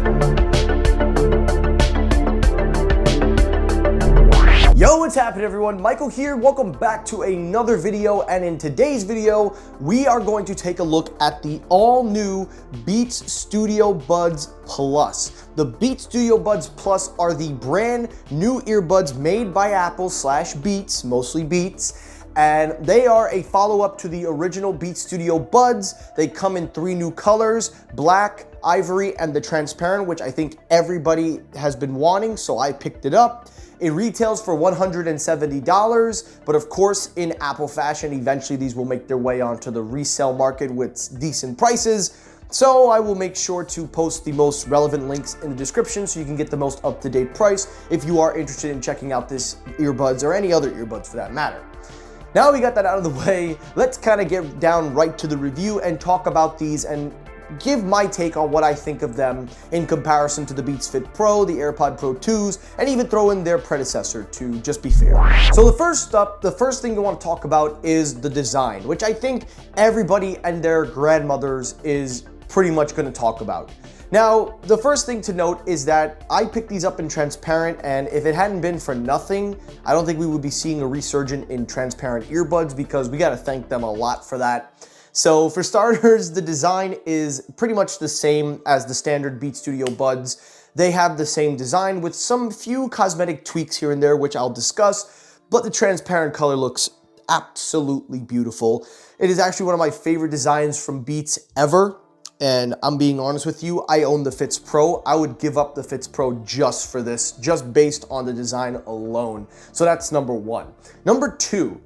Yo, what's happening everyone? Michael here. Welcome back to another video, and in today's video, we are going to take a look at the all-new Beats Studio Buds Plus. The Beats Studio Buds Plus are the brand new earbuds made by Apple / Beats, mostly Beats, and they are a follow-up to the original Beats Studio Buds. They come in 3 new colors: black, ivory, and the transparent, which I think everybody has been wanting, so I picked it up. It retails for $170, but of course, in Apple fashion, eventually these will make their way onto the resale market with decent prices. So I will make sure to post the most relevant links in the description so you can get the most up-to-date price if you are interested in checking out this earbuds or any other earbuds for that matter. Now we got that out of the way, let's kind of get down right to the review and talk about these and give my take on what I think of them in comparison to the Beats Fit Pro, the AirPod Pro 2s, and even throw in their predecessor to just be fair. So the first thing you want to talk about is the design, which I think everybody and their grandmothers is pretty much going to talk about. Now, the first thing to note is that I picked these up in transparent, and if it hadn't been for nothing, I don't think we would be seeing a resurgence in transparent earbuds, because we got to thank them a lot for that. So for starters, the design is pretty much the same as the standard Beats Studio Buds. They have the same design with some few cosmetic tweaks here and there, which I'll discuss, but the transparent color looks absolutely beautiful. It is actually one of my favorite designs from Beats ever, and I'm being honest with you, I own the Fits Pro. I would give up the Fits Pro just for this, just based on the design alone. So that's number one. Number two,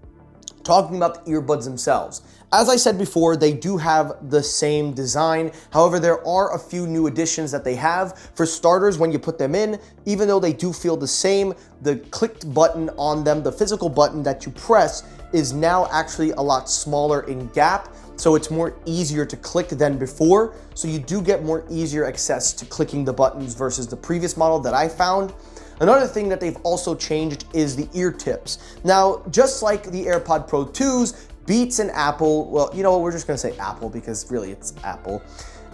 talking about the earbuds themselves. As I said before, they do have the same design. However, there are a few new additions that they have. For starters, when you put them in, even though they do feel the same, the clicked button on them, the physical button that you press, is now actually a lot smaller in gap. So it's more easier to click than before. So you do get more easier access to clicking the buttons versus the previous model that I found. Another thing that they've also changed is the ear tips. Now, just like the AirPod Pro 2s, Beats and Apple, well, you know what, we're just gonna say Apple because really it's Apple.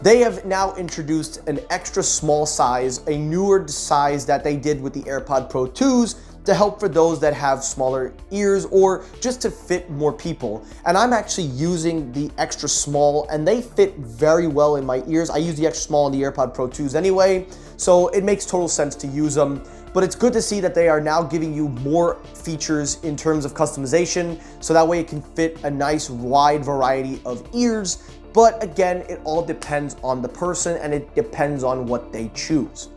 They have now introduced an extra small size, a newer size that they did with the AirPod Pro 2s to help for those that have smaller ears or just to fit more people. And I'm actually using the extra small and they fit very well in my ears. I use the extra small in the AirPod Pro 2s anyway, so it makes total sense to use them. But it's good to see that they are now giving you more features in terms of customization, so that way it can fit a nice wide variety of ears. But again, it all depends on the person and it depends on what they choose.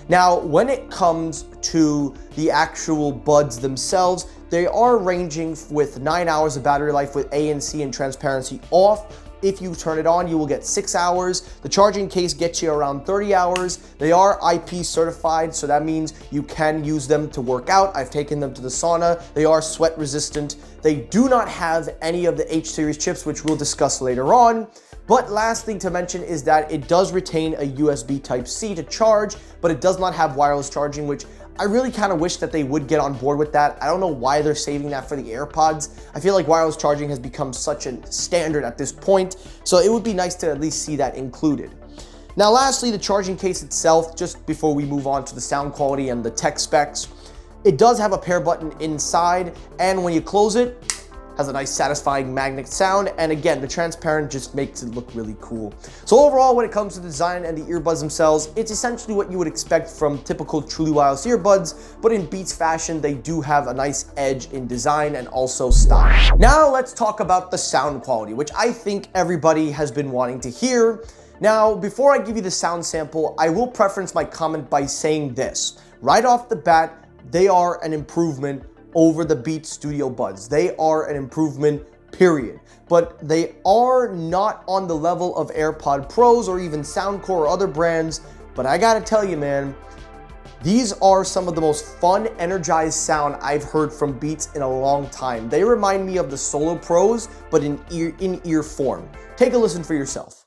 Now, when it comes to the actual buds themselves, they are ranging with 9 hours of battery life with ANC and transparency off. If you turn it on, you will get 6 hours. The charging case gets you around 30 hours. They are IP certified, so that means you can use them to work out. I've taken them to the sauna. They are sweat resistant. They do not have any of the H series chips, which we'll discuss later on. But last thing to mention is that it does retain a USB Type-C to charge, but it does not have wireless charging, which I really kind of wish that they would get on board with that. I don't know why they're saving that for the AirPods. I feel like wireless charging has become such a standard at this point, so it would be nice to at least see that included. Now lastly, the charging case itself, just before we move on to the sound quality and the tech specs, it does have a pair button inside, and when you close it, has a nice satisfying magnet sound, and again, the transparent just makes it look really cool. So overall, when it comes to the design and the earbuds themselves, it's essentially what you would expect from typical truly wireless earbuds, but in Beats fashion, they do have a nice edge in design and also style. Now let's talk about the sound quality, which I think everybody has been wanting to hear. Now, before I give you the sound sample, I will preference my comment by saying this. Right off the bat, they are an improvement over the Beats Studio Buds. They are an improvement, period. But they are not on the level of AirPod Pros or even Soundcore or other brands. But I gotta tell you, man, these are some of the most fun, energized sound I've heard from Beats in a long time. They remind me of the Solo Pros, but in ear form. Take a listen for yourself.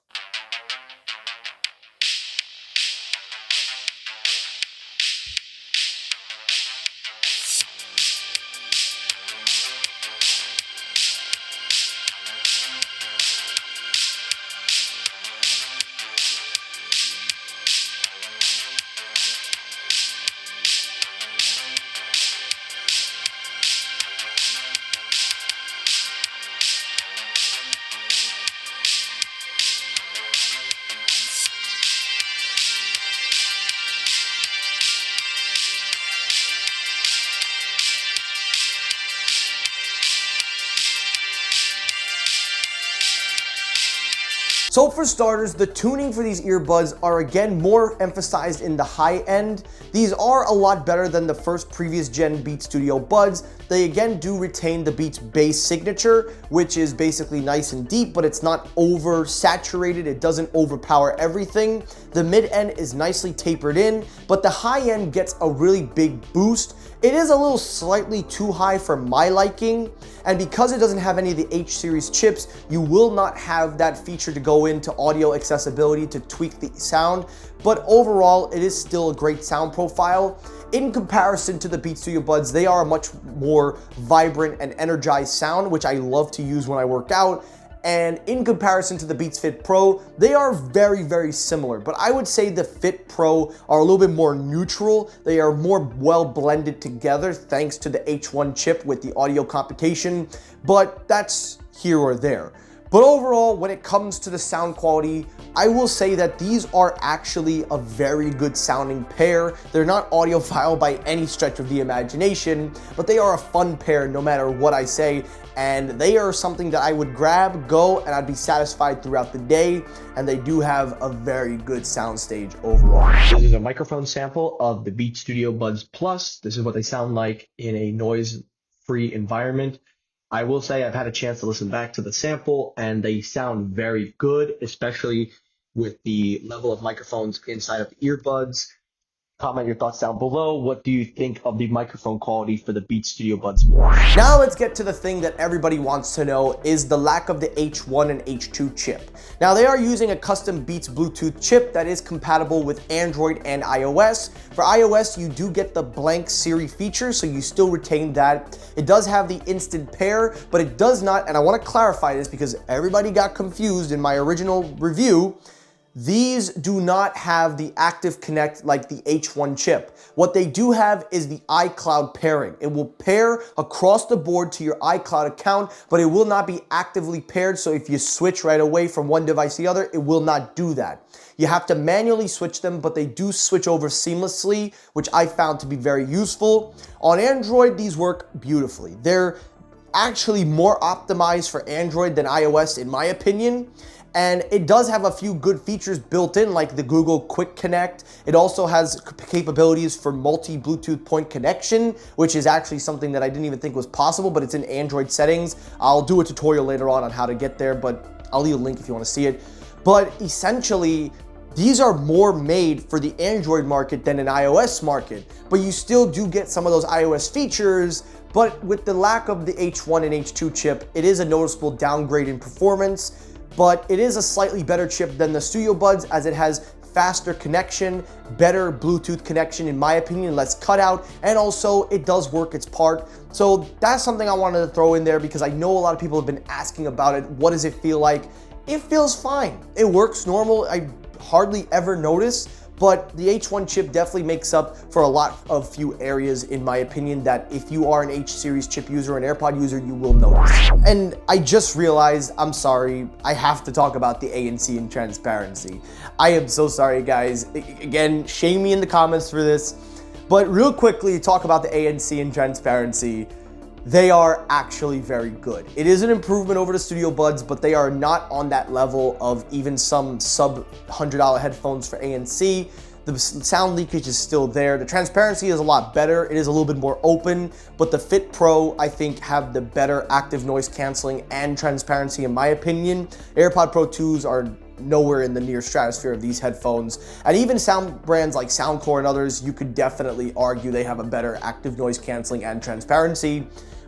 So for starters, the tuning for these earbuds are again more emphasized in the high end. These are a lot better than the first previous gen Beats Studio Buds. They again do retain the Beats bass signature, which is basically nice and deep, but it's not oversaturated. It doesn't overpower everything. The mid end is nicely tapered in, but the high end gets a really big boost. It is a little slightly too high for my liking, and because it doesn't have any of the H series chips, you will not have that feature to go into audio accessibility to tweak the sound, but overall, it is still a great sound profile. In comparison to the Beats Studio Buds, they are a much more vibrant and energized sound, which I love to use when I work out. And in comparison to the Beats Fit Pro, they are very, very similar. But I would say the Fit Pro are a little bit more neutral. They are more well blended together thanks to the H1 chip with the audio computation, but that's here or there. But overall, when it comes to the sound quality, I will say that these are actually a very good sounding pair. They're not audiophile by any stretch of the imagination, but they are a fun pair no matter what I say. And they are something that I would grab, go, and I'd be satisfied throughout the day. And they do have a very good soundstage overall. This is a microphone sample of the Beats Studio Buds Plus. This is what they sound like in a noise-free environment. I will say I've had a chance to listen back to the sample, and they sound very good, especially with the level of microphones inside of the earbuds. Comment your thoughts down below. What do you think of the microphone quality for the Beats Studio Buds Plus? Now let's get to the thing that everybody wants to know, is the lack of the H1 and H2 chip. Now they are using a custom Beats Bluetooth chip that is compatible with Android and iOS. For iOS, you do get the blank Siri feature, so you still retain that. It does have the instant pair, but it does not, and I want to clarify this because everybody got confused in my original review. These do not have the active connect like the H1 chip. What they do have is the iCloud pairing. It will pair across the board to your iCloud account, but it will not be actively paired. So if you switch right away from one device to the other, it will not do that. You have to manually switch them, but they do switch over seamlessly, which I found to be very useful. On Android, these work beautifully. They're actually more optimized for Android than iOS, in my opinion. And it does have a few good features built in, like the Google Quick Connect. It also has capabilities for multi-Bluetooth point connection, which is actually something that I didn't even think was possible, but it's in Android settings. I'll do a tutorial later on how to get there, but I'll leave a link if you want to see it. But essentially, these are more made for the Android market than an iOS market, but you still do get some of those iOS features. But with the lack of the H1 and H2 chip, it is a noticeable downgrade in performance. But it is a slightly better chip than the Studio Buds, as it has faster connection, better Bluetooth connection, in my opinion, less cutout, and also it does work its part. So that's something I wanted to throw in there because I know a lot of people have been asking about it. What does it feel like? It feels fine. It works normal. I hardly ever notice. But the H1 chip definitely makes up for a lot of few areas, in my opinion, that if you are an H series chip user, an AirPod user, you will notice. And I just realized, I'm sorry, I have to talk about the ANC and transparency. I am so sorry, guys. Again, shame me in the comments for this. But real quickly, talk about the ANC and transparency. They are actually very good. It is an improvement over the Studio Buds, but they are not on that level of even some sub $100 headphones for ANC. The sound leakage is still there. The transparency is a lot better. It is a little bit more open, but the Fit Pro, I think, have the better active noise canceling and transparency, in my opinion. AirPod Pro 2s are nowhere in the near stratosphere of these headphones. And even sound brands like Soundcore and others, you could definitely argue they have a better active noise canceling and transparency,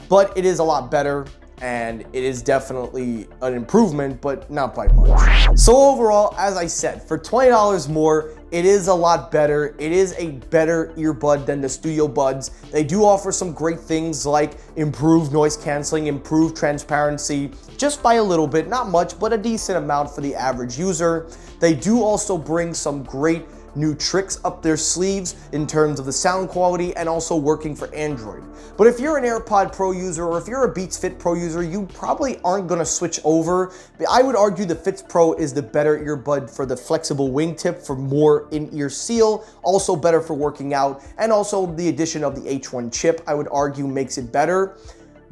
but it is a lot better. And it is definitely an improvement, but not by much. So overall, as I said, for $20 more, it is a lot better. It is a better earbud than the Studio Buds. They do offer some great things like improved noise canceling, improved transparency, just by a little bit, not much, but a decent amount for the average user. They do also bring some great new tricks up their sleeves in terms of the sound quality and also working for Android. But if you're an AirPod Pro user or if you're a Beats Fit Pro user, you probably aren't gonna switch over. I would argue the Fit Pro is the better earbud for the flexible wingtip for more in-ear seal, also better for working out, and also the addition of the H1 chip, I would argue, makes it better.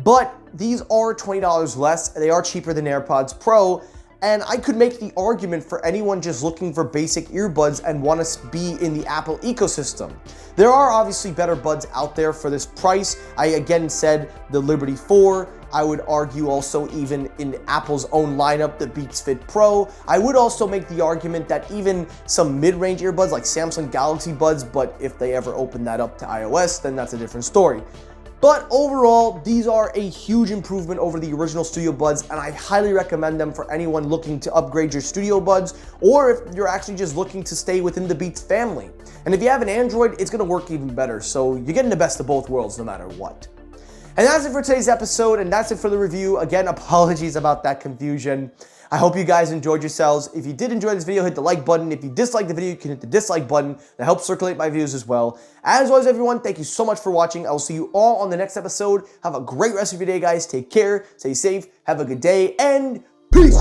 But these are $20 less, they are cheaper than AirPods Pro, And I could make the argument for anyone just looking for basic earbuds and want to be in the Apple ecosystem. There are obviously better buds out there for this price. I again said the Liberty 4. I would argue also even in Apple's own lineup, the Beats Fit Pro. I would also make the argument that even some mid-range earbuds like Samsung Galaxy Buds, but if they ever open that up to iOS, then that's a different story. But overall, these are a huge improvement over the original Studio Buds, and I highly recommend them for anyone looking to upgrade your Studio Buds, or if you're actually just looking to stay within the Beats family. And if you have an Android, it's gonna work even better, so you're getting the best of both worlds no matter what. And that's it for today's episode, and that's it for the review. Again, apologies about that confusion. I hope you guys enjoyed yourselves. If you did enjoy this video, hit the like button. If you disliked the video, you can hit the dislike button. That helps circulate my views as well. As always, everyone, thank you so much for watching. I will see you all on the next episode. Have a great rest of your day, guys. Take care, stay safe, have a good day, and peace!